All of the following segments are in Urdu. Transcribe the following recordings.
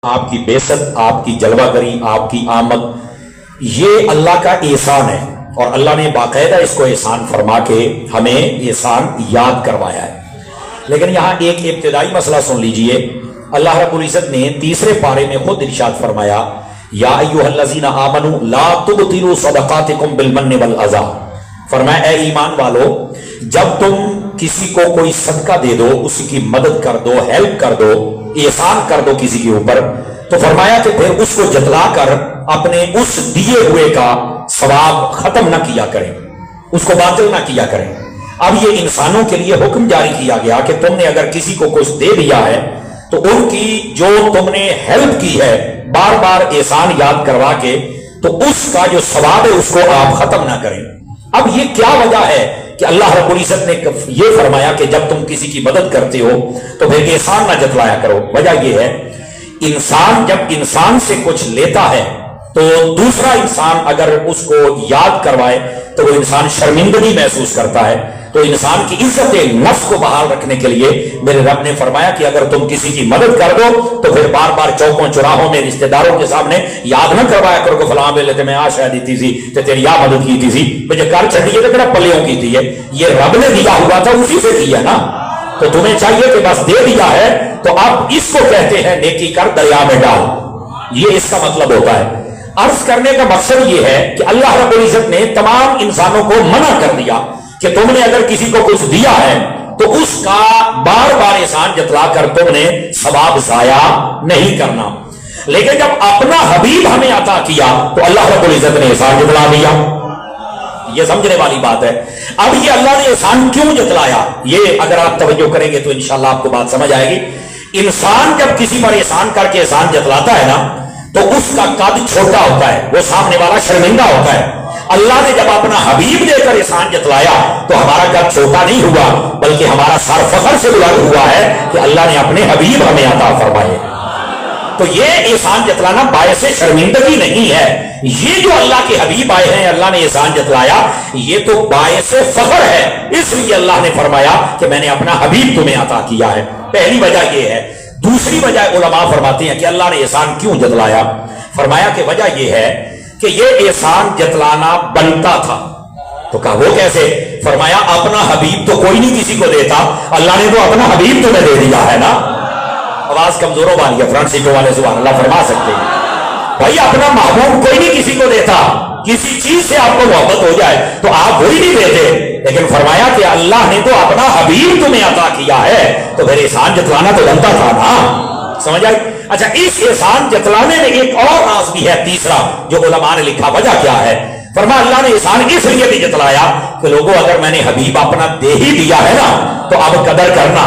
آپ کی بیست، آپ کی جلوہ گری، آپ کی آمد، یہ اللہ کا احسان ہے، اور اللہ نے باقاعدہ اس کو احسان فرما کے ہمیں احسان یاد کروایا ہے۔ لیکن یہاں ایک ابتدائی مسئلہ سن لیجئے۔ اللہ رب العزت نے تیسرے پارے میں خود ارشاد فرمایا، یا ایھا الذین آمنوا لا تبطلوا صدقاتکم بالمن والعذا، فرمایا اے ایمان والو، جب تم کسی کو کوئی صدقہ دے دو، اسی کی مدد کر دو، ہیلپ کر دو، احسان کر دو کسی کے اوپر، تو فرمایا کہ پھر اس کو جتلا کر اپنے اس دیے ہوئے کا ثواب ختم نہ کیا کریں، اس کو باطل نہ کیا کریں۔ اب یہ انسانوں کے لیے حکم جاری کیا گیا کہ تم نے اگر کسی کو کچھ دے دیا ہے تو ان کی جو تم نے ہیلپ کی ہے بار بار احسان یاد کروا کے، تو اس کا جو ثواب ہے اس کو آپ ختم نہ کریں۔ اب یہ کیا وجہ ہے کہ اللہ رب العزت نے یہ فرمایا کہ جب تم کسی کی مدد کرتے ہو تو پھر احسان نہ جتلایا کرو؟ وجہ یہ ہے، انسان جب انسان سے کچھ لیتا ہے تو دوسرا انسان اگر اس کو یاد کروائے تو وہ انسان شرمندگی محسوس کرتا ہے۔ تو انسان کی عزت نفس کو بحال رکھنے کے لیے میرے رب نے فرمایا کہ اگر تم کسی کی مدد کر دو تو پھر بار بار چوکوں چوراہوں میں رشتہ داروں کے سامنے یاد نہ کروایا کرو کہ فلاں بے لیتے میں آ شاید دیتی تھی تو تیری یا مدد کی تھی مجھے کار چھڑی تو کہنا پلیوں کی تھی، یہ رب نے دیا ہوا تھا اسی سے کیا نا، تو تمہیں چاہیے کہ بس دے دیا ہے تو اب اس کو کہتے ہیں نیکی کر دریا میں ڈال، یہ اس کا مطلب ہوتا ہے۔ عرض کرنے کا مقصد یہ ہے کہ اللہ رب العزت نے تمام انسانوں کو منع کر دیا کہ تم نے اگر کسی کو کچھ دیا ہے تو اس کا بار بار احسان جتلا کر تم نے ثواب ضائع نہیں کرنا۔ لیکن جب اپنا حبیب ہمیں عطا کیا تو اللہ رب العزت نے احسان جتلا دیا، یہ سمجھنے والی بات ہے۔ اب یہ اللہ نے احسان کیوں جتلایا، یہ اگر آپ توجہ کریں گے تو انشاءاللہ آپ کو بات سمجھ آئے گی۔ انسان جب کسی پر احسان کر کے احسان جتلاتا ہے نا تو اس کا قد چھوٹا ہوتا ہے، وہ سامنے والا شرمندہ ہوتا ہے۔ اللہ نے جب اپنا حبیب دے کر احسان جتلایا تو ہمارا قد چھوٹا نہیں ہوا بلکہ ہمارا سر فخر سے بلند ہوا ہے کہ اللہ نے اپنے حبیب ہمیں عطا فرمائے۔ تو یہ احسان جتلانا باعث شرمندگی نہیں ہے، یہ جو اللہ کے حبیب آئے ہیں اللہ نے احسان جتلایا یہ تو باعث فخر ہے، اس لیے اللہ نے فرمایا کہ میں نے اپنا حبیب تمہیں عطا کیا ہے۔ پہلی وجہ یہ ہے۔ دوسری وجہ علماء فرماتے ہیں کہ اللہ نے احسان کیوں جتلایا، فرمایا کہ وجہ یہ ہے کہ یہ احسان جتلانا بنتا تھا۔ تو کہا وہ کیسے؟ فرمایا اپنا حبیب تو کوئی نہیں کسی کو دیتا، اللہ نے تو اپنا حبیب تمہیں دے دیا ہے نا۔ آواز کمزوروں والی ہے، فرنٹ سیٹوں والے سبحان اللہ فرما سکتے ہیں۔ بھائی اپنا محبوب کوئی نہیں کسی کو دیتا، کسی چیز سے آپ کو محبت ہو جائے تو آپ وہی نہیں دیتے، لیکن فرمایا کہ اللہ نے تو اپنا حبیب تمہیں عطا کیا ہے تو پھر احسان جتلانا تو بنتا تھا نا۔ سمجھ آئی؟ اچھا، اس احسان جتلانے میں ایک اور راز بھی ہے تیسرا جو علماء نے لکھا، وجہ کیا ہے؟ فرمایا اللہ نے احسان اس لیے بھی جتلایا کہ لوگوں اگر میں نے حبیب اپنا دے ہی دیا ہے نا تو اب قدر کرنا،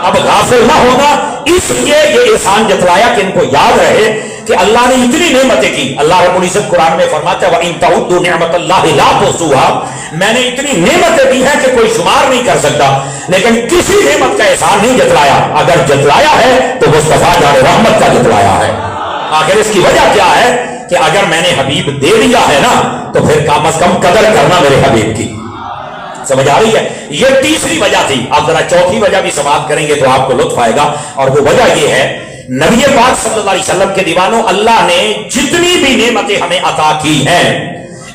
اب غافل نہ ہونا، اس لیے یہ احسان جتلایا کہ ان کو یاد رہے کہ اللہ نے اتنی نعمتیں کی۔ اللہ رب العزت قرآن میں فرماتا ہے وَإِن تَعُدُّوا نِعْمَتَ اللَّهِ لَا تُحْصُوهَا، میں نے اتنی نعمتیں دی ہیں کہ کوئی شمار نہیں کر سکتا، لیکن کسی نعمت کا احسان نہیں جتلایا۔ اگر جتلایا ہے تو مصطفیٰ جان رحمت کا جتلایا ہے۔ آخر اس کی وجہ کیا ہے کہ اگر میں نے حبیب دے دیا ہے نا تو پھر کم از کم قدر کرنا میرے حبیب کی۔ سمجھ آ رہی ہے؟ یہ تیسری وجہ تھی۔ آپ ذرا چوتھی وجہ بھی سماعت کریں گے تو آپ کو لطف آئے گا، اور وہ وجہ یہ ہے نبی پاک صلی اللہ علیہ وسلم کے دیوانوں، اللہ نے جتنی بھی نعمتیں ہمیں عطا کی ہیں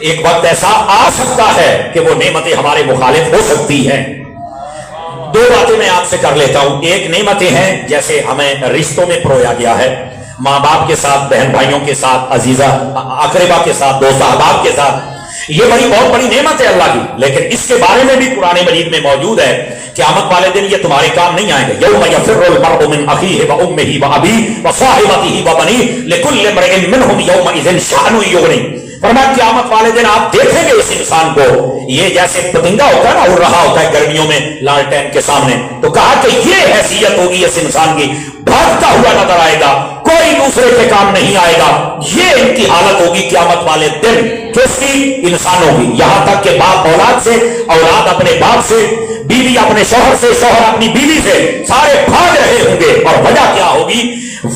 ایک وقت ایسا آ سکتا ہے کہ وہ نعمتیں ہمارے مخالف ہو سکتی ہیں۔ دو باتیں میں آپ سے کر لیتا ہوں۔ ایک نعمتیں ہیں جیسے ہمیں رشتوں میں پرویا گیا ہے، ماں باپ کے ساتھ، بہن بھائیوں کے ساتھ، عزیزہ اقربا کے ساتھ، دوست احباب کے ساتھ، یہ بہت بڑی نعمت ہے اللہ کی۔ لیکن اس کے بارے میں بھی قرآن مجید میں موجود ہے قیامت والے دن یہ تمہارے کام نہیں آئیں گے۔ یوم یفر المرء من اخیہ وامہ وابیہ وصاحبتہ وبنیہ لکل امرئ منہم یومئذ شأن یغنیہ۔ فرمایا قیامت والے دن آپ دیکھیں گے اس انسان کو، یہ جیسے پتنگا ہوتا ہے نا، اڑ رہا ہوتا ہے گرمیوں میں لالٹین کے سامنے، تو کہا کہ یہ حیثیت ہوگی اس انسان کی، بھاگتا ہوا نظر آئے گا، کوئی دوسرے کے کام نہیں آئے گا۔ یہ ان کی حالت ہوگی قیامت والے دن، کس کی؟ انسانوں کی۔ یہاں تک کہ باپ اولاد سے، اولاد اپنے باپ سے، بیوی اپنے شوہر سے، شوہر اپنی بیوی سے، سارے بھاگ رہے ہوں گے۔ اور وجہ کیا ہوگی؟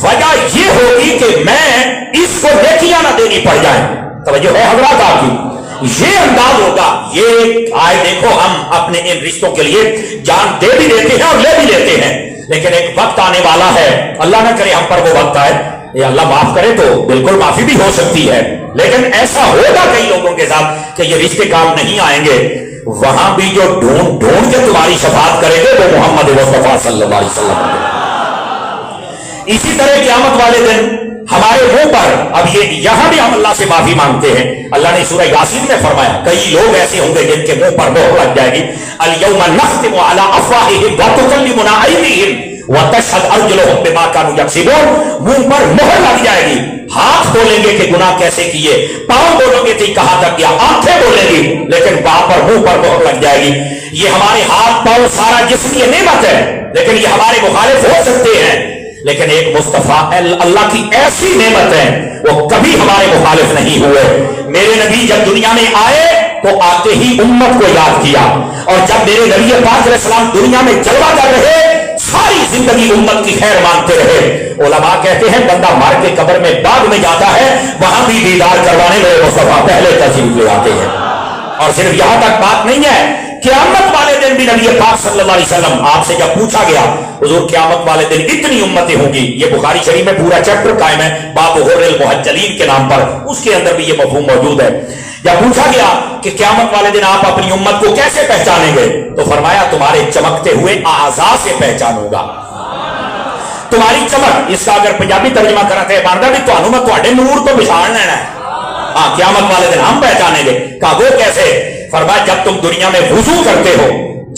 وجہ یہ ہوگی کہ میں اس کو نیکیاں نہ دینی پڑ جائیں۔ توجہ ہے حضرات آپ کی؟ یہ انداز ہوگا۔ یہ آئے دیکھو ہم اپنے ان رشتوں کے لیے جان دے بھی دیتے ہیں اور لے بھی لیتے ہیں، لیکن ایک وقت آنے والا ہے, اللہ نہ کرے ہم پر وہ وقت آئے, یہ اللہ معاف کرے تو بالکل معافی بھی ہو سکتی ہے, لیکن ایسا ہوگا کئی لوگوں کے ساتھ کہ یہ رشتے کام نہیں آئیں گے. وہاں بھی جو ڈھونڈ ڈھونڈ کے تمہاری شفاعت کرے گے وہ محمد مصطفیٰ صلی اللہ علیہ وسلم ہے. اسی طرح قیامت والے دن ہمارے منہ پر, اب یہ یہاں بھی ہم اللہ سے معافی مانگتے ہیں. اللہ نے سورہ یاسین میں فرمایا کئی لوگ ایسے ہوں گے جن کے منہ پر مہر لگ جائے گی. الیوم نختم علی افواہہم وتکلمنا ایدیہم وتشہد ارجلہم بما کانوا یکسبون. منہ پر مہر لگ جائے گی, ہاتھ بولیں گے کہ گناہ کیسے کیے, پاؤں بولیں گے کہ کہاں تک کیا, آنکھیں بولیں گی, لیکن وہاں پر منہ پر مہر لگ جائے گی. یہ ہمارے ہاتھ پاؤں سارا جسم یہ نعمت ہے, لیکن یہ ہمارے مخالف ہو سکتے ہیں, لیکن ایک مصطفیٰ اللہ کی ایسی نعمت ہے وہ کبھی ہمارے مخالف نہیں ہوئے. میرے نبی جب دنیا میں آئے تو آتے ہی امت کو یاد کیا, اور جب میرے نبی پاک علیہ السلام دنیا میں جلوہ کر رہے ساری زندگی امت کی خیر مانتے رہے. علماء کہتے ہیں بندہ مار کے قبر میں بعد میں جاتا ہے, وہاں بھی دیدار کروانے میرے مصطفیٰ پہلے تشریف لے آتے ہیں. اور صرف یہاں تک بات نہیں ہے, قیامت والے دن بھی نبی پاک صلی اللہ علیہ وسلم آپ سے جب پوچھا گیا حضور قیامت والے دن اتنی امتیں ہوں گی, یہ بخاری شریف میں پورا چیپٹر قائم ہے باب غر المحجلین کے نام پر, اس کے اندر بھی یہ مفہوم موجود ہے. جب پوچھا گیا کہ قیامت والے دن آپ اپنی امت کو کیسے پہچانیں گے, تو فرمایا تمہارے چمکتے ہوئے اعضاء سے پہچانوں گا. تمہاری چمک, اس کا اگر پنجابی ترجمہ کرتے ہیں باندھا بھی تو میں تھوڑے نور تو بچھاڑ لینا ہے, ہاں قیامت والے دن ہم پہچانیں گے. کہا وہ کیسے؟ فرمایا جب تم دنیا میں وضو کرتے ہو,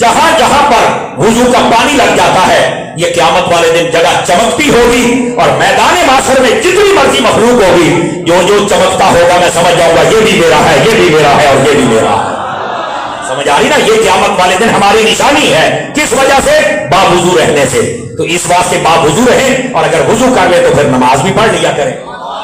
جہاں جہاں پر وضو کا پانی لگ جاتا ہے یہ قیامت والے دن جگہ چمکتی ہوگی, اور میدان محشر میں جتنی مرضی مخلوق ہوگی جو جو چمکتا ہوگا میں سمجھ جاؤں گا یہ بھی میرا ہے, یہ بھی میرا ہے, اور یہ بھی میرا ہے. سمجھ آ رہی نا, یہ قیامت والے دن ہماری نشانی ہے. کس وجہ سے؟ باوضو رہنے سے. تو اس واسطے باوضو رہیں, اور اگر وضو کر لے تو پھر نماز بھی پڑھ لیا کریں,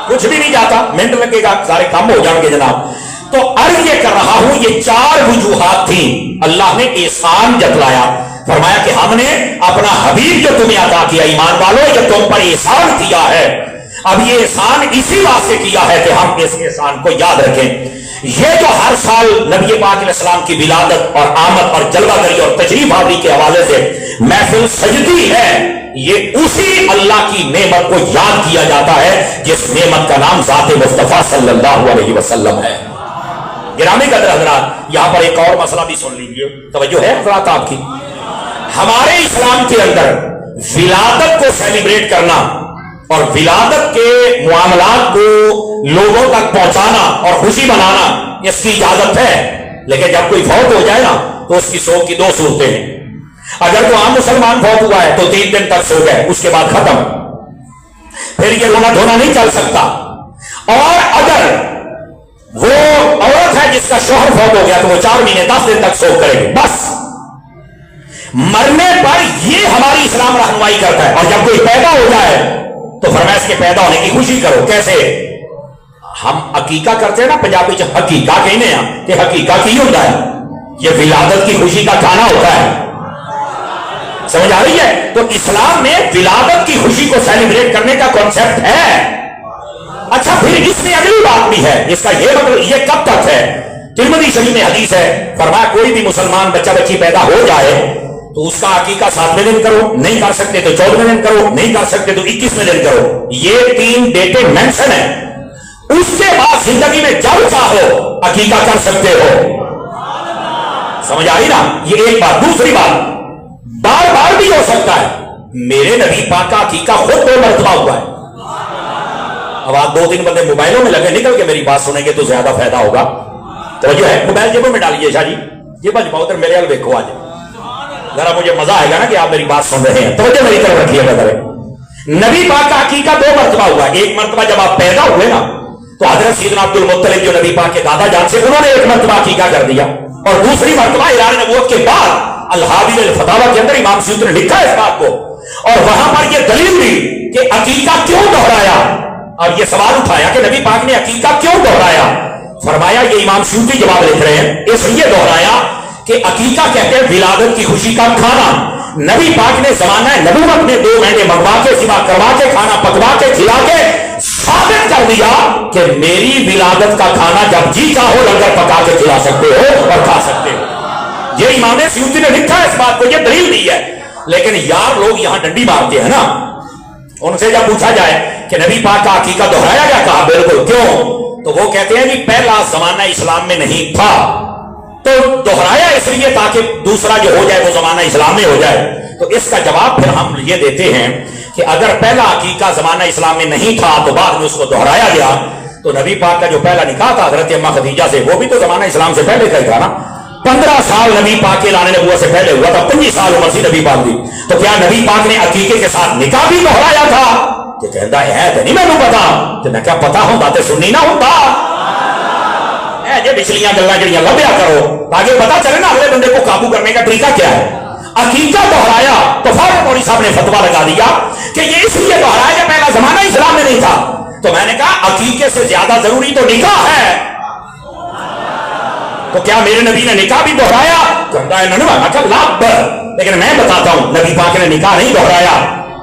کچھ بھی نہیں جاتا, منٹ لگے گا, سارے کام ہو جائیں گے جناب. تو عرض یہ کر رہا ہوں یہ 4 وجوہات تھیں, اللہ نے احسان جتلایا. فرمایا کہ ہم نے اپنا حبیب جو تمہیں عطا کیا, ایمان والو یہ تم پر احسان کیا ہے. اب یہ احسان اسی واسطے کیا ہے کہ ہم اس احسان کو یاد رکھیں. یہ جو ہر سال نبی پاک علیہ السلام کی ولادت اور آمد اور جلوہ گری اور تشریف آوری کے حوالے سے محفل سجدی ہے, یہ اسی اللہ کی نعمت کو یاد کیا جاتا ہے جس نعمت کا نام ذات مصطفیٰ صلی اللہ علیہ وسلم ہے. گرامی قدر حضرات, یہاں پر ایک اور مسئلہ بھی سن لیجیے, توجہ ہے حضرات آپ کی. ہمارے اسلام کے اندر ولادت کو سیلیبریٹ کرنا اور ولادت کے معاملات کو لوگوں تک پہنچانا اور خوشی منانا اس کی اجازت ہے, لیکن جب کوئی فوت ہو جائے نا تو اس کی سوگ کی 2 صورتیں ہیں. اگر تو عام مسلمان فوت ہوا ہے تو 3 دن تک سو گئے, اس کے بعد ختم, پھر یہ رونا دھونا نہیں چل سکتا. اور اگر وہ عورت ہے جس کا شوہر فوت ہو گیا تو وہ 4 مہینے 10 دن تک سوگ کرے گی بس. مرنے پر یہ ہماری اسلام رہنمائی کرتا ہے. اور جب کوئی پیدا ہو جائے تو فرمایا اس کے پیدا ہونے کی خوشی کرو. کیسے؟ ہم عقیقہ کرتے ہیں نا پنجابی چ, حقیقہ کہنے ہیں کہ حقیقہ کی ہوتا ہے, یہ ولادت کی خوشی کا کھانا ہوتا ہے. سمجھ آ رہی ہے؟ تو اسلام میں ولادت کی خوشی کو سیلیبریٹ کرنے کا کانسیپٹ ہے. اچھا پھر اس میں اگلی بات بھی ہے, اس کا یہ مطلب یہ کب تک ہے؟ ترمذی شریف میں حدیث ہے, فرمایا کوئی بھی مسلمان بچہ بچی پیدا ہو جائے تو اس کا عقیقہ 7ویں دن کرو, نہیں کر سکتے تو 14ویں دن کرو, نہیں کر سکتے تو 21ویں دن کرو. یہ 3 ڈیٹیں مینشن ہیں. اس کے بعد زندگی میں جب چاہو عقیقہ کر سکتے ہو. سمجھ آئی نا, یہ ایک بات. دوسری بات, بار بار بھی ہو سکتا ہے. میرے نبی پاک کا عقیقہ خود 2 مرتبہ ہوا ہے. اب آپ 2-3 بندے موبائلوں میں لگے, نکل کے میری بات سنیں گے تو زیادہ فائدہ ہوگا. تو جو ہے موبائل جیبوں میں ڈالیے شاہ جی, جیبا جب ادھر میرے حال دیکھو, آج ذرا مجھے مزہ آئے گا نا کہ آپ میری بات سن رہے ہیں. توجہ میری طرف رکھیے گا. نبی پاک کا عقیقہ 2 مرتبہ ہوا. ایک مرتبہ جب آپ پیدا ہوئے نا تو حضرت سیدنا عبد المطلب جو نبی پاک کے دادا جان سے, انہوں نے 1 مرتبہ عقیقہ کر دیا. اور دوسری مرتبہ اعلان نبوت کے بعد الحاوی الفتاوی کے اندر امام سیوطی نے لکھا ہے اس بات کو, اور وہاں پر یہ دلیل دی کہ عقیقہ کیوں دہرایا. اب یہ سوال اٹھایا کہ نبی پاک نے عقیقہ کیوں دہرایا. فرمایا یہ امام سیوطی جواب لکھ رہے ہیں, اس لیے دہرایا کہ عقیقہ کہتے ہیں ولادت کی خوشی کا کھانا. نبی پاک نے زمانہ نبوت میں 2 مہینے منگوا کے, سوا کروا کے, کھانا پکوا کے, کھلا کے ثابت کر دیا کہ میری ولادت کا کھانا جب جی چاہو لنگر پکا کے کھلا سکتے ہو اور کھا سکتے ہو. یہ امام سیوطی نے لکھا ہے اس بات کو, یہ دلیل دی ہے. لیکن یار لوگ یہاں ڈنڈی مارتے ہیں نا, ان سے جب پوچھا جائے کہ نبی پاک کا عقیقہ دہرایا گیا, کہا بالکل, کیوں؟ تو وہ کہتے ہیں کہ پہلا زمانہ اسلام میں نہیں تھا, تو دہرایا اس لیے تاکہ دوسرا جو ہو جائے وہ زمانہ اسلام میں ہو جائے. تو اس کا جواب پھر ہم یہ دیتے ہیں کہ اگر پہلا عقیقہ زمانہ اسلام میں نہیں تھا تو بعد میں اس کو دہرایا گیا, تو نبی پاک کا جو پہلا نکاح تھا حضرت اماں خدیجہ سے, وہ بھی تو زمانہ اسلام سے پہلے کا ہی تھا نا. 15 سال نبی پاک کے لانے نبوت سے پہلے ہوا تھا, 25 سال عمر سی نبی پاک دی. تو کیا نبی پاک نے عقیقے کے ساتھ نکاح بھی دہرایا تھا؟ کہ کہتا ہے تو نہیں میں پتا, کہ میں کیا پتا ہوں باتیں سننی نہ ہوتا جی پچھلیاں گلاں جڑیاں لبیا کرو تاکہ پتا چلے نا اگلے بندے کو قابو کرنے کا طریقہ کیا ہے. عقیقہ دہرایا تو فوراً مولوی صاحب نے فتویٰ لگا دیا کہ یہ اس لیے دہرایا کہ پہلا زمانہ اسلام میں نہیں تھا. تو میں نے کہا عقیقے سے زیادہ ضروری تو نکاح ہے, تو کیا میرے نبی نے نکاح بھی دہرایا؟ کہتا ہے لب, لیکن میں بتاتا ہوں نبی پاک نے نکاح نہیں دہرایا.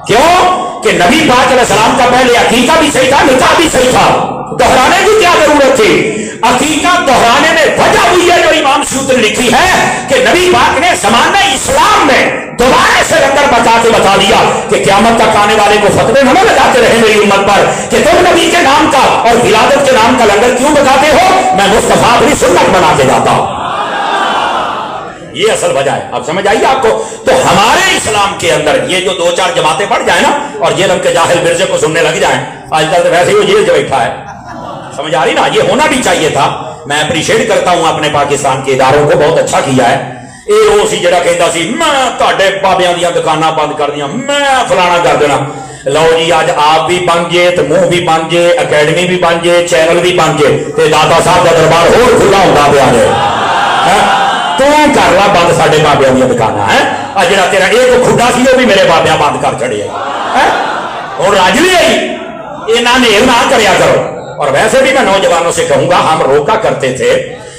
کیوں؟ کہ نبی پاک علیہ السلام کا پہلے عقیقہ بھی صحیح تھا, نکاح بھی صحیح تھا, دہرانے کی کیا ضرورت تھی؟ عقیقہ دہرانے میں وجہ ہوئی ہے جو امام سیوطی نے لکھی ہے کہ نبی پاک نے زمانہ اسلام میں دوبارہ سے لنگر بتا کے بتا دیا کہ قیامت تک آنے والے کو فتوے نہ لگاتے رہے میری امت پر کہ تم نبی کے نام کا اور ولادت کے نام کا لنگر کیوں بتاتے ہو, میں مصطفیٰ اپنی سنت بنا کے جاتا ہوں. یہ اصل وجہ ہے, اب سمجھ آئیے آپ کو. تو ہمارے اسلام کے اندر یہ جو 2-4 جماعتیں پڑھ جائیں نا اور جیلم کے جاہل مرزے کو سننے لگ جائیں, آج کل تو ویسے ہی وہ جیل جو بیٹھا ہے, سمجھ آ رہی نا, یہ ہونا بھی چاہیے تھا. میں اپریشیٹ کرتا ہوں اپنے پاکستان کے اداروں کو, بہت اچھا کیا ہے. اے او سی جڑا کہتا سی میں تہاڈے بابیاں دیاں دکاناں بند کر دیاں, میں فلانا کر دینا. لو جی اج آپ بھی بن جے تے منہ بھی بن جے, اکیڈمی بھی بن جے, چینل بھی بن جے, تے داتا صاحب دا دربار ہور کھلا ہوندا پیا جے. تو کر لا بند ساڈے بابیاں دیاں دکاناں ہے. آ جڑا تیرا ایک کھڈا سی وہ بھی میرے بابیاں بند کر چھڑے ہے. ہن رج نہیں آئی, انہاں نے نہ کریا کرو. اور ویسے بھی میں نوجوانوں سے کہوں گا, ہم روکا کرتے تھے,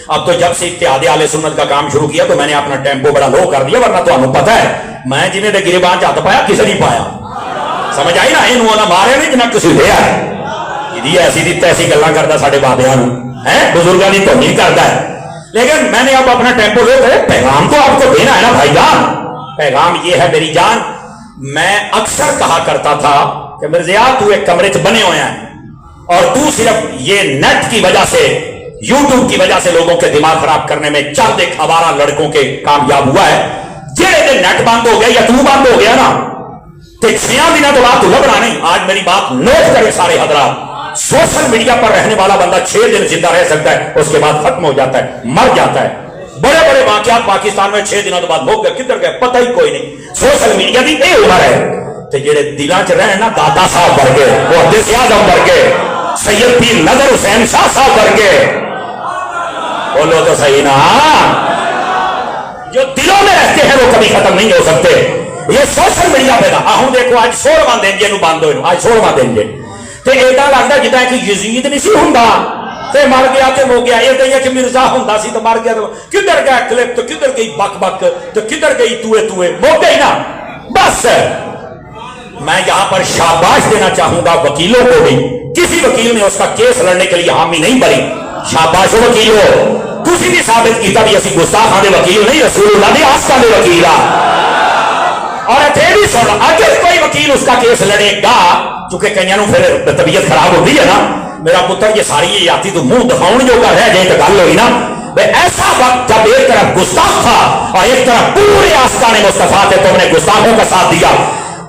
اب تو جب سے اتحاد اہل سنت کا کام شروع کیا تو میں نے اپنا ٹیمپو بڑا لو کر دیا, ورنہ تمہیں پتا ہے میں جنہیں دے گریبان ہاتھ پایا کسی نہیں پایا. سمجھ آئی نا, یہ نہ مارے نہیں جنہیں کسی لیا ہے, یہ ایسی دی تیسی گلاں کرتا ساڈے بابیاں ہے, بزرگاں دی توہین کرتا ہے. لیکن میں نے اب اپنا ٹیمپو لو کرے, پیغام تو آپ کو دینا ہے نا بھائی جان. پیغام یہ ہے میری جان, میں اکثر کہا کرتا تھا کہ مرزیا تو ایک کمرے چ بنے ہوئے ہیں اور تو صرف یہ نیٹ کی وجہ سے, یوٹیوب کی وجہ سے لوگوں کے دماغ خراب کرنے میں چند ایک آوارہ لڑکوں کے کامیاب ہوا ہے. جہے دن نیٹ بند ہو گیا یا تو بند ہو گیا نا, تو 6 دنوں تو بات تو لبنا نہیں. آج میری بات نوٹ کرے سارے حضرات, سوشل میڈیا پر رہنے والا بندہ 6 دن زندہ رہ سکتا ہے, اس کے بعد ختم ہو جاتا ہے, مر جاتا ہے. بڑے بڑے واقعات پاکستان میں 6 دنوں کے بعد ہو گئے, کدھر گئے پتہ ہی کوئی نہیں. سوشل میڈیا کی یہ عمر ہے. تو جڑے دلاں چ رہے نا داتا صاحب بن گئے, محدث اعظم بن گئے, سید پیر نظر حسین شاہ صاحب بن گئے, بولو تو صحیح نا. جو دلوں میں رہتے ہیں وہ کبھی ختم نہیں ہو سکتے. یہ سوشل میڈیا پہ تھا. ہوں دیکھو آج 16واں دن جنوں بند ہوئے, آج 16واں دن جے, تے ایڈا لگتا جدا کہ یزید نہیں سی ہوندا تے مر گیا تے ہو گیا. یہ کہیا کہ مرزا ہوندا سی تے مر گیا, تو کدھر گیا کلپ, تو کدھر گئی بک بک, تو کدھر گئی توے توے, مو گئی نا. بس میں یہاں پر شاباش دینا چاہوں گا وکیلوں کو بھی. کسی وکیل نے اس کا کیس لڑنے کے لیے حامی نہیں بنی. شاباش ہو وکیلو, تسی بھی ثابت کیتا بھی اسی گستاخاں دے وکیل نہیں, رسول اللہ دے آستاں دے وکیل آ. اور اتنے بھی سن, اگر کوئی وکیل اس کا کیس لڑے گا, چونکہ کئیاں نوں پھر طبیعت خراب ہوتی ہے نا, میرا پتر یہ ساری یہ آتی تو منہ دکھاؤن جو کر رہے جائے تو گل ہوئی نا. ایسا وقت جب ایک طرف گستاخ تھا اور ایک طرف پورے آستانے مصطفیٰ تھے, تم نے گستاخوں کا ساتھ دیا.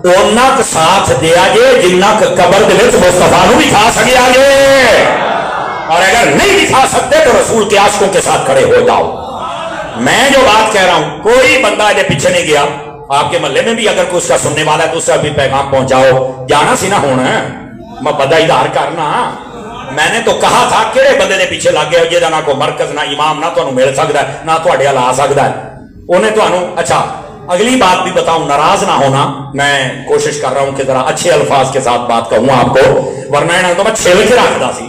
اُنّا کا ساتھ دیا جے جنّا قبر دے وچ مصطفیٰ نوں بھی کھا سکیا جے, اور اگر نہیں دکھا سکتے تو رسول کے عاشقوں کے ساتھ کھڑے ہو جاؤ. میں جو بات کہہ رہا ہوں کوئی بندہ یہ پیچھے نہیں گیا. آپ کے محلے میں بھی اگر کوئی اس کا سننے والا ہے تو اس سے بھی پیغام پہنچاؤ. جانا سی نہ ہونا, میں بدہ ادھار کرنا. میں نے تو کہا تھا کہڑے بندے نے پیچھے لگ گیا جہاں نہ کوئی مرکز نہ امام, نہ تمہیں مل سکتا ہے نہ تھوڑے حل آ سکتا ہے. انہیں تمہیں اچھا اگلی بات بھی بتاؤں, ناراض نہ ہونا, میں کوشش کر رہا ہوں کہ ذرا اچھے الفاظ کے ساتھ بات کہوں آپ کو, ورنہ انہوں تو میں چھیل کے رکھتا سی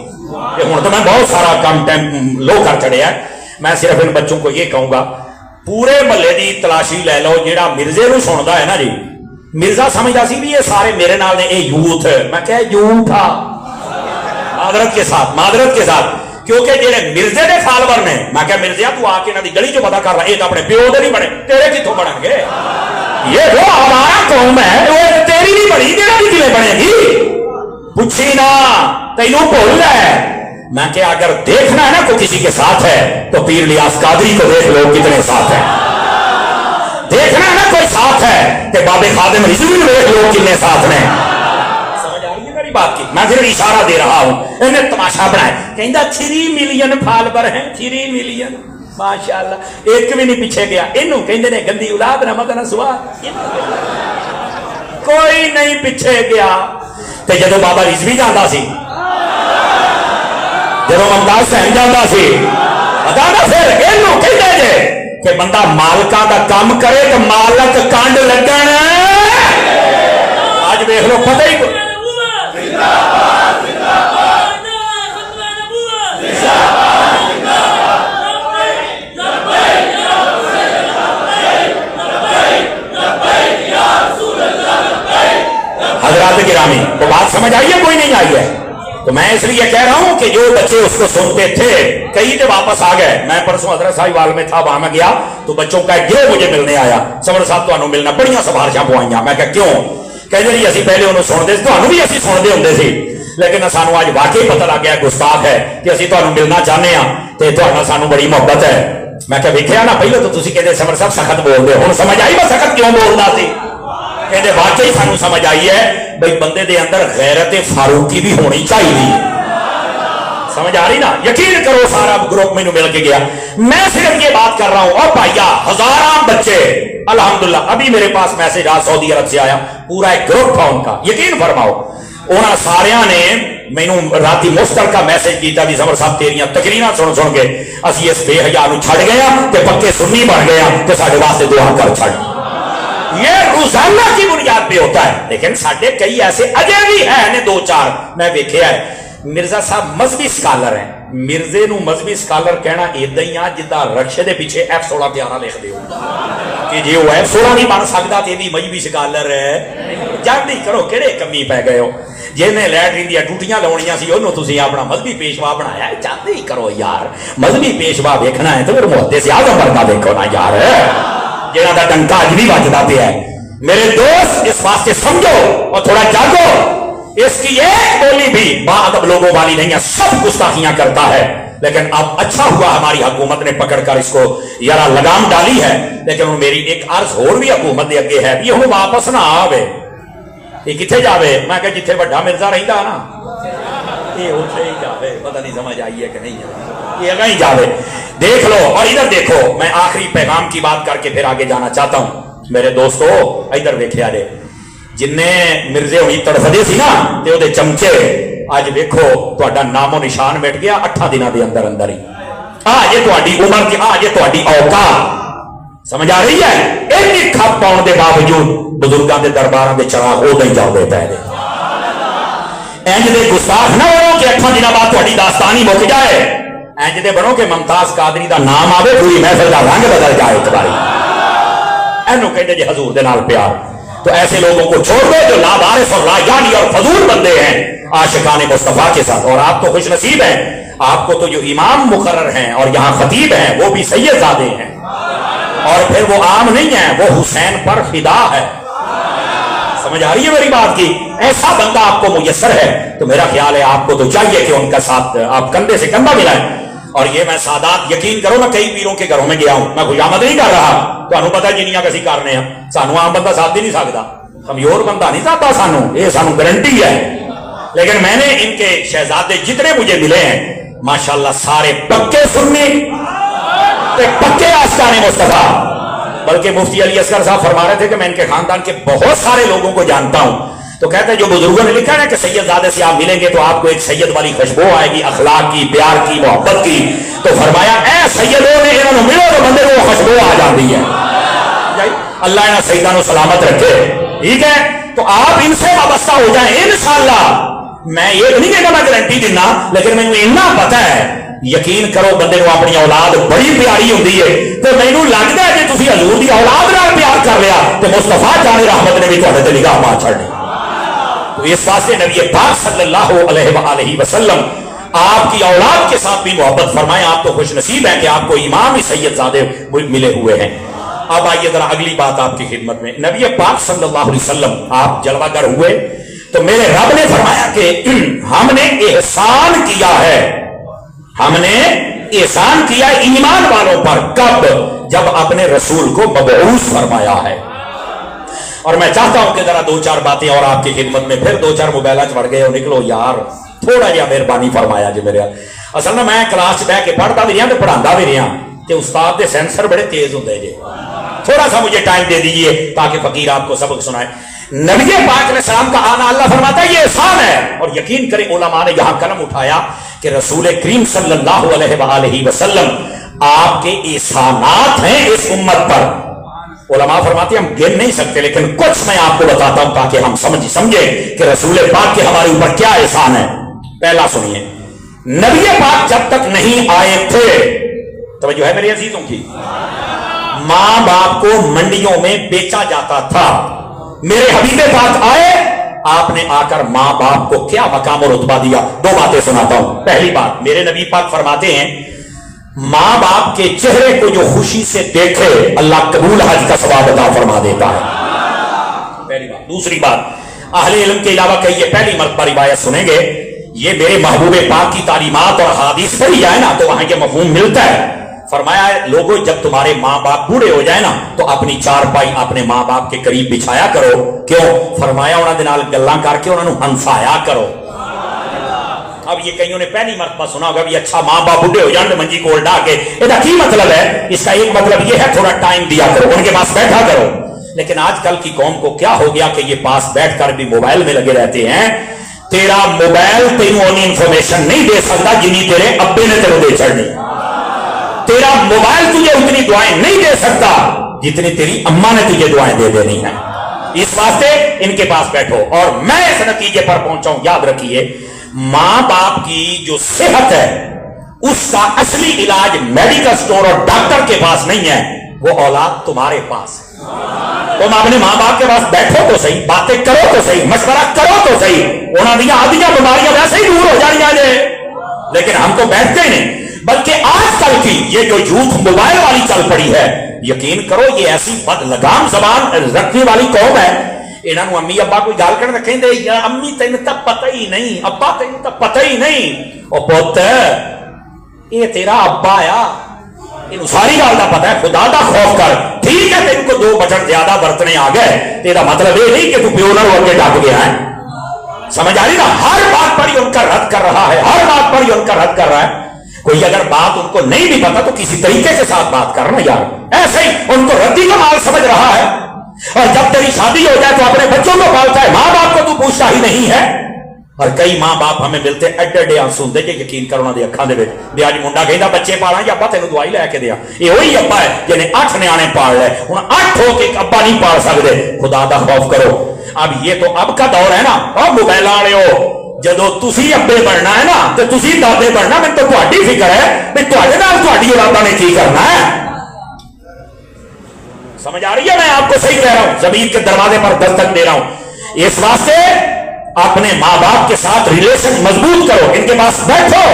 کہ ہوں تو میں بہت سارا کم ٹائم لو کر چڑھیا ہے. میں صرف ان بچوں کو یہ کہوں گا, پورے محلے دی تلاشی لے لو, جیڑا مرزے نو سندا ہے نا جی, مرزا سمجھدا سی بھی یہ سارے میرے نال نے, اے یوتھ. میں کہ یوتھ تھا معذرت کے ساتھ, کیونکہ جڑے مرزے دے فالوور نے, میں کہ مرزیا تو آ کے انہاں دی گلی چ پتہ کر رہا, یہ تو اپنے پیو دے نہیں بنے, تیرے کتھوں بنن گے یہ وہ ہمارا قوم ہے، وہ تیری نہیں بڑی، تیرا بھی کلے بنے گی؟ پوچھی نا تینوں بھول ہے۔ میں کہ اگر دیکھنا ہے نا کوئی کسی کے ساتھ ہے تو پیر الیاس قادری کو دیکھ لو کتنے ساتھ ہیں، دیکھنا ہے نا کوئی ساتھ ہے کہ بابے خادم رضوی دیکھ لو کتنے ساتھ میں۔ سمجھ آ رہی ہے میری بات کی؟ میں پھر اشارہ دے رہا ہوں، انہیں تماشا بنایا، کہندا 3 ملین فالوور ہیں، 3 ملین، ماشاءاللہ، ایک بھی نہیں پیچھے گیا۔ انہوں کہندے نے گندی اولاد رحمت نہ سوا، کوئی نہیں پیچھے گیا۔ تے جدو بابا رضوی جاندا سی، جدو ممتاز حسین جاندا سی، پتا نا پھر انہوں کہندے جے کہ بندہ مالکاں دا کام کرے تو مالک کانڈ لگن۔ آج دیکھ لو پتہ ہی کو حضرات گرامی تو بات سمجھ آئی ہے کوئی نہیں آئی ہے؟ تو میں اس لیے کہہ رہا ہوں کہ جو بچے اس کو سنتے تھے کئی تو واپس آ گئے۔ میں پرسوں حضرت صاحب وال میں تھا، وہاں میں گیا تو بچوں کا ایک گروہ مجھے ملنے آیا، سمر صاحب تو ملنا بڑیاں سفارشاں پوائیاں۔ میں کہا کیوں؟ کہتے جی اسی پہلے انہوں سنتے تھے، تو بھی اسی سنتے ہوں سی، لیکن سانو آج واقعی پتہ لگ گیا گستاخ ہے کہ اسی تو ملنا چاہنے ہاں تے تو سانو بڑی محبت ہے۔ میں کہا ویکھیا نا پہلے تو تسی کہتے سمر صاحب سخت بول دے، ہن سمجھ آئی میں سخت کیوں بولدا سی؟ کہتے واقعی سانو سمجھ آئی ہے بھئی بندے دے اندر غیرت فاروقی بھی ہونی چاہیے۔ سمجھ آ رہی نا؟ یقین کرو سارا گروپ میں مل کے گیا۔ میں صرف یہ بات کر رہا ہوں، اور بھائیا ہزاراں بچے الحمدللہ، ابھی میرے پاس میسج آ سعودی عرب سے آیا، پورا ایک گروپ تھا ان کا، یقین فرماؤ انہاں ساریاں نے مینوں راتی مشترکہ میسج کیتا بھی سمر صاحب تیریاں تقریراں سن سن کے اسی اس بے حیا نو چھڑ گیا تے پکے سنی بن گیا تے ساڈے واسطے دعا کر چھڑ۔ یہ روزانہ کی بنیاد پہ ہوتا ہے، لیکن ساڈے کئی ایسے اجے بھی ہیں 2-4 میں دیکھے ہے۔ مرزا صاحب مذہبی سکالر ہیں، مرزے نو مذہبی سکالر کہنا ایدہ ہی آج جدہ رکشے دے پیچھے F16 پیارا لکھ دے ہو کہ جی وہ F16 نہیں بن سکتا تے بھی مذہبی سکالر ہے۔ جاندی کرو کیڑے کمی پہ گئے ہو، جنہیں لیٹرین دیا ٹوٹیاں لونیاں سی انہوں تسی اپنا مذہبی پیشوا بنایا ہے۔ جاندی کرو یار، مذہبی پیشوا دیکھنا ہے تو پھر محدث اعظم ورگا دیکھو نا یار، جنہاں دا ڈنکا اج بھی بجدا پیا ہے۔ میرے دوست اس واسطے سمجھو اور تھوڑا جاگو، اس کی ایک بولی بھی باادب لوگوں والی نہیں ہے، سب گستاخیاں کرتا ہے، لیکن اب اچھا ہوا ہماری حکومت نے پکڑ کر اس کو یارا لگام ڈالی ہے۔ لیکن میری ایک عرض اور بھی حکومت دے اگے ہے، یہ ہوں واپس نہ آوے، یہ کتھے جاوے؟ میں کہ جتھے بڑا مرزا رہندا نا یہ اتھے ہی جاوے، پتہ نہیں سمجھ آئی ہے کہ نہیں، یہ اگے ہی جاوے۔ دیکھ لو اور ادھر دیکھو، میں آخری پیغام کی بات کر کے پھر آگے جانا چاہتا ہوں۔ میرے دوستو ادھر دیکھیا جے، جننے مرزے ہونی تڑفدے سی نا تے او دے چمچے آج دیکھو تہاڈا نام و نشان مٹ گیا 8 دنوں دے اندر اندر ہی۔ یہ تہاڈی عمر کی یہ تہاڈی اوقات، سمجھ آ رہی ہے؟ ایک کھپ پاؤن دے باوجود بزرگاں دے درباراں دے چراغ ہو نہیں جاؤ دے پے دے۔ انج دے گستاخ نہ بنو کہ 8 دنوں بعد تہاڈی داستان ہی مک جائے، انج دے بنو کہ ممتاز قادری دا نام آوے پوری محفل دا رنگ بدل جائے ایک باری۔ اینو کہندے جی حضور دے نال پیار۔ تو ایسے لوگوں کو چھوڑ دو جو لابارس اور رایانی اور فضول بندے ہیں عاشقان مصطفیٰ کے ساتھ۔ اور آپ تو خوش نصیب ہیں، آپ کو تو جو امام مقرر ہیں اور یہاں خطیب ہیں وہ بھی سید زادے ہیں، اور پھر وہ عام نہیں ہیں، وہ حسین پر فدا ہے۔ سمجھ آ رہی ہے میری بات کی؟ ایسا بندہ آپ کو میسر ہے تو میرا خیال ہے آپ کو تو چاہیے کہ ان کا ساتھ آپ کندھے سے کندھا ملائیں۔ اور یہ میں سادات یقین کرو، میں کئی پیروں کے گھروں میں گیا ہوں، میں خوشامد نہیں کر رہا، تو انہوں پتا جنیاں کسی کرنے ہیں، سانو عام بندہ ساتھ بھی نہیں سکتا، کمیور بندہ نہیں ساتھا سانو، یہ سانو گارنٹی ہے۔ لیکن میں نے ان کے شہزادے جتنے مجھے ملے ہیں ماشاءاللہ سارے پکے سنی پکے عاشقان مصطفیٰ۔ بلکہ مفتی علی اصغر صاحب فرما رہے تھے کہ میں ان کے خاندان کے بہت سارے لوگوں کو جانتا ہوں، تو کہتے ہیں جو بزرگوں نے لکھا ہے کہ سید زادے سے آپ ملیں گے تو آپ کو ایک سید والی خوشبو آئے گی، اخلاق کی، پیار کی، محبت کی۔ تو فرمایا اے سیدوں نے انہوں ملو تو بندے کو خوشبو آ جاتی ہے۔ اللہ انہاں سیداں نو سلامت رکھے، ٹھیک ہے؟ تو آپ ان سے وابستہ ہو جائیں انشاءاللہ۔ میں یہ نہیں کہتا میں گارنٹی دینا، لیکن مجھے اتنا پتا ہے، یقین کرو بندے کو اپنی اولاد بڑی پیاری ہوتی ہے، تو مینوں لگتا ہے کہ تسی حضور دی اولاد نال پیار کر لیا تو مصطفیٰ جان رحمت نے بھی تہاڈے تے نگاہ مار چھڑنی۔ تو اس واسطے نبی پاک صلی اللہ علیہ وآلہ وسلم آپ کی اولاد کے ساتھ بھی محبت فرمائے۔ آپ تو خوش نصیب ہیں کہ آپ کو امام سید زادے ملے ہوئے ہیں۔ اب آئیے ذرا اگلی بات آپ کی خدمت میں. نبی پاک صلی اللہ علیہ وسلم آپ جلوہ گر ہوئے تو میرے رب نے فرمایا کہ ہم نے احسان کیا ہے, ہم نے احسان کیا ایمان والوں پر. کب؟ جب اپنے رسول کو مبعوث فرمایا ہے. اور میں چاہتا ہوں کہ ذرا دو چار باتیں اور آپ کی خدمت میں, پھر دو چار موبائل چڑھ گئے ہو نکلو یار, تھوڑا جہا مہربانی فرمایا جی میرے. اصل نا میں کلاس بہ کے پڑھتا بھی رہا تو پڑھاتا بھی رہا, کہ استاد کے سینسر بڑے تیز ہوتے جی, تھوڑا سا مجھے ٹائم دے دیجئے تاکہ فقیر آپ کو سبق سنائے. نبی پاک علیہ السلام کا آنا اللہ فرماتا ہے یہ احسان ہے. اور یقین کریں علماء نے یہاں قلم اٹھایا کہ رسول کریم صلی اللہ علیہ وآلہ وسلم آپ کے احسانات ہیں اس امت پر. علماء فرماتے ہیں ہم گن نہیں سکتے, لیکن کچھ میں آپ کو بتاتا ہوں تاکہ ہم سمجھے کہ رسول پاک کے ہمارے اوپر کیا احسان ہے. پہلا سنیے, نبی پاک جب تک نہیں آئے تھے, توجہ ہے میرے عزیزوں کی, ماں باپ کو منڈیوں میں بیچا جاتا تھا. میرے حبیب پاک آئے, آپ نے آ کر ماں باپ کو کیا مقام اور رتبہ دیا. دو باتیں سناتا ہوں. پہلی بات, میرے نبی پاک فرماتے ہیں ماں باپ کے چہرے کو جو خوشی سے دیکھے اللہ قبول حج کا ثواب عطا فرما دیتا ہے. پہلی بات. دوسری بات, اہل علم کے علاوہ کئی پہلی مرتبہ روایت سنیں گے, یہ میرے محبوب پاک کی تعلیمات اور حدیث پڑھی جائے نا تو وہاں یہ مفہوم ملتا ہے. فرمایا ہے لوگوں جب تمہارے ماں باپ بوڑھے ہو جائے نا تو اپنی چارپائی اپنے ماں باپ کے قریب بچھایا کرو. کیوں؟ فرمایا انہاں دے نال گلاں کر کے انہاں نو ہنسایا کرو. اب یہ کئیوں نے پہلی مرتبہ سنا ہوگا بھی اچھا ماں باپ بوڑھے ہو جائیں منجی کول ڈا کے, یہ کی مطلب ہے؟ اس کا ایک مطلب یہ ہے تھوڑا ٹائم دیا کرو, ان کے پاس بیٹھا کرو. لیکن آج کل کی قوم کو کیا ہو گیا کہ یہ پاس بیٹھ کر بھی موبائل میں لگے رہتے ہیں. تیرا موبائل تینوں انی انفارمیشن نہیں دے سکتا جنی تیرے ابے نے تیرے دے چڑھنی. تیرا موبائل تجھے اتنی دعائیں نہیں دے سکتا جتنی تیری اماں نے تجھے دعائیں دے دینی ہیں. اس واسطے ان کے پاس بیٹھو. اور میں اس نتیجے پر پہنچا ہوں, یاد رکھیے ماں باپ کی جو صحت ہے اس کا اصلی علاج میڈیکل سٹور اور ڈاکٹر کے پاس نہیں ہے, وہ اولاد تمہارے پاس ہے. تم اپنے ماں باپ کے پاس بیٹھو تو صحیح, باتیں کرو تو صحیح, مشورہ کرو تو صحیح, انہوں نے آدھیاں بیماریاں ویسے ہی دور ہو جائیں گے. لیکن ہم تو بیٹھتے ہی نہیں. بلکہ آج کل کی یہ جو یوتھ موبائل والی چل پڑی ہے, یقین کرو یہ ایسی بد لگام زبان رکھنے والی قوم ہے. انہوں امی ابا کوئی گال کرنا کہیں دے یا امی تین تو پتہ ہی نہیں, ابا تین تو پتہ ہی نہیں. او پوت یہ تیرا ابا آیا, انہوں ساری گال دا پتہ ہے, خدا دا خوف کر. ٹھیک ہے تین کو 2 بٹن زیادہ برتنے آ گئے, تیرا مطلب یہ نہیں کہ تو پیونر ہو کے ڈاک گیا ہے. سمجھ آ رہی نا؟ ہر بات پر ہی ان کا رد کر رہا ہے, ہر بات پر ہی ان کا رد کر رہا ہے. کوئی اگر بات ان کو نہیں بھی پتا تو کسی طریقے کے ساتھ بات کرنا یار, ایسے ہی ان کو ردی کا مال سمجھ رہا ہے. اور جب تیری شادی ہو جائے تو اپنے بچوں کو پالتا ہے, ماں باپ کو تو پوچھتا ہی نہیں ہے. اور کئی ماں باپ ہمیں ملتے ایڈے ایڈے آنسو ہوندے کہ یقین کرو انہاں دی اکھاں دے وچ بھی اج منڈا کہندا بچے پالاں یا ابا تینوں دوائی لے کے دیا. یہ وہی ابا ہے جنے 8 نیانے پال لے, ہن 8 ہو کے ایک ابا نہیں پال سکدے. خدا دا خوف کرو. اب یہ تو اب کا دور ہے نا, اور موبائل والےو جدو تسی ابے بننا ہے نا تو تسی دادے بننا. میں تو تہاڈی فکر ہے بھی تہاڈے نال تہاڈی اولاداں نے کی کرنا ہے. سمجھ آ رہی ہے؟ میں آپ کو صحیح کہہ رہا ہوں, زمین کے دروازے پر دستک دے رہا ہوں. اس واسطے اپنے ماں باپ کے ساتھ ریلیشن مضبوط کرو, ان کے پاس بیٹھو.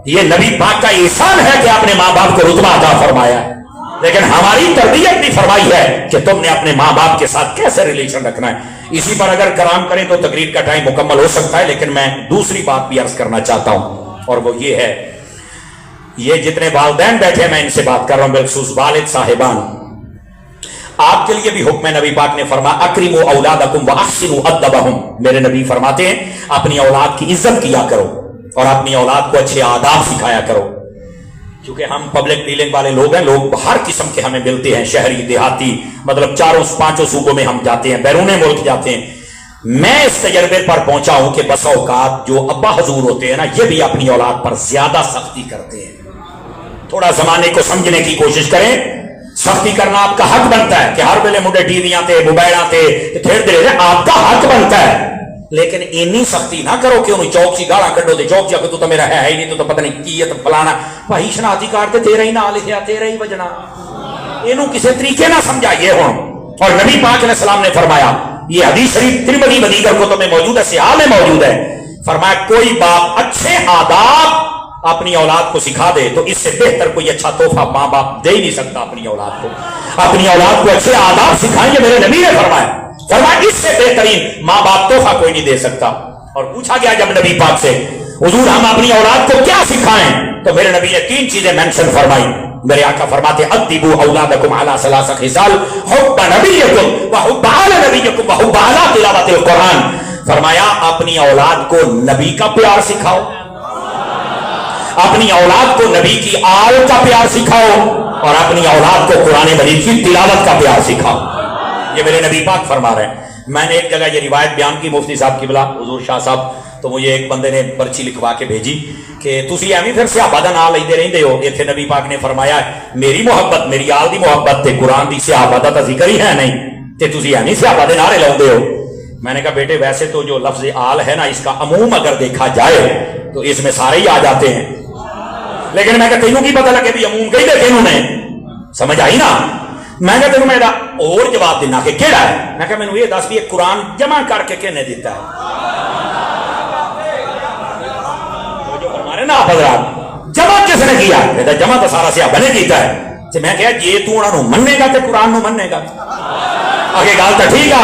یہ نبی پاک کا احسان ہے کہ آپ نے ماں باپ کو رتبہ عطا فرمایا ہے. لیکن ہماری تربیت بھی فرمائی ہے کہ تم نے اپنے ماں باپ کے ساتھ کیسے ریلیشن رکھنا ہے. اسی پر اگر کلام کریں تو تقریر کا ٹائم مکمل ہو سکتا ہے, لیکن میں دوسری بات بھی عرض کرنا چاہتا ہوں, اور وہ یہ ہے, یہ جتنے والدین بیٹھے میں ان سے بات کر رہا ہوں, بالخصوص والد صاحبان, آپ کے لیے بھی حکم ہے. نبی پاک نے فرمایا اکرموا اولادکم واحسنوا ادبہم. میرے نبی فرماتے ہیں اپنی اولاد کی عزت کیا کرو اور اپنی اولاد کو اچھے آداب سکھایا کرو. کیونکہ ہم پبلک ڈیلنگ والے لوگ ہیں, لوگ ہر قسم کے ہمیں ملتے ہیں, شہری دیہاتی, مطلب 4-5 صوبوں میں ہم جاتے ہیں, بیرون ملک جاتے ہیں. میں اس تجربے پر پہنچا ہوں کہ بس اوقات جو ابا حضور ہوتے ہیں نا, یہ بھی اپنی اولاد پر زیادہ سختی کرتے ہیں. تھوڑا زمانے کو سمجھنے کی کوشش کریں. سختی کرنا آپ کا حق بنتا ہے کہ ہر ویلے مڈے ٹی وی تے موبائل تے کھیلتے رہے, آپ کا حق بنتا ہے. لیکن اینی سختی نہ کرو کہ انہوں چوک سی گاڑا کڈو دے, چوک جا کے تو میرا ہے ہی نہیں, تو پتہ نہیں کی ہے, تو فلانا بھائی شناختی کارڈ تے تیرا ہی نام لکھیا, تیرا ہی وجنا. اینوں کسی طریقے نہ سمجھائیے ہوں. اور نبی پاک علیہ السلام نے فرمایا, یہ حدیث شریف ترمذی و دیگر کتب میں موجود ہے, صحاح میں موجود ہے, فرمایا کوئی باپ اچھے آداب اپنی اولاد کو سکھا دے تو اس سے بہتر کوئی اچھا تحفہ ماں باپ دے ہی نہیں سکتا اپنی اولاد کو. اپنی اولاد کو اچھے آداب سکھائیں گے, میرے نبی نے فرمایا اس سے بہترین ماں باپ تحفہ کوئی نہیں دے سکتا. اور پوچھا گیا جب نبی پاک سے, حضور ہم اپنی اولاد کو کیا سکھائیں, تو میرے نبی نے 3 چیزیں مینشن فرمائی. میرے آقا فرماتے ادبوا اولادکم علی 3 خصال حب نبیکم وحب آل نبیکم وحب علی تلاوت القرآن. فرمایا اپنی اولاد کو نبی کا پیار سکھاؤ, اپنی اولاد کو نبی کی آل کا پیار سکھاؤ, اور اپنی اولاد کو قرآن مجید کی تلاوت کا پیار سکھاؤ. یہ میرے نبی پاک فرما رہے ہیں. میں نے ایک جگہ یہ روایت بیان کی مفتی صاحب کی بلا حضور شاہ صاحب, تو مجھے ایک بندے نے پرچی لکھوا کے بھیجی کہ تسی ایویں پھر صحابہ دا نام لیندے رہندے ہو. ایتھے نبی پاک نے فرمایا میری محبت, میری آل دی محبت تے قرآن دی صحابہ دا ذکر ہی ہے نہیں, تے تسی ایویں صحابہ دے نعرے لاؤندے ہو. میں نے کہا بیٹے ویسے تو جو لفظ آل ہے نا, اس کا عموم اگر دیکھا جائے تو اس میں سارے ہی آ جاتے ہیں, لیکن میں کہا تینوں کی پتہ لگے بھی عموم کہی دے تینوں نے, سمجھ آئی نا. میں کہا تینوں میں اور جواب دینا کہ کیڑا ہے. میں کہا مینوں یہ دس بھی قرآن جمع کر کے کہنے دیتا ہے, جو فرما نا آپ حضرات جمع کس نے کیا ہے, جمع تو سارا صحابہ نے کیتا ہے. تو میں کہا جی تو انہوں نے مننے گا تے قرآن نو مننے گا, آگے گال تو ٹھیک ہے.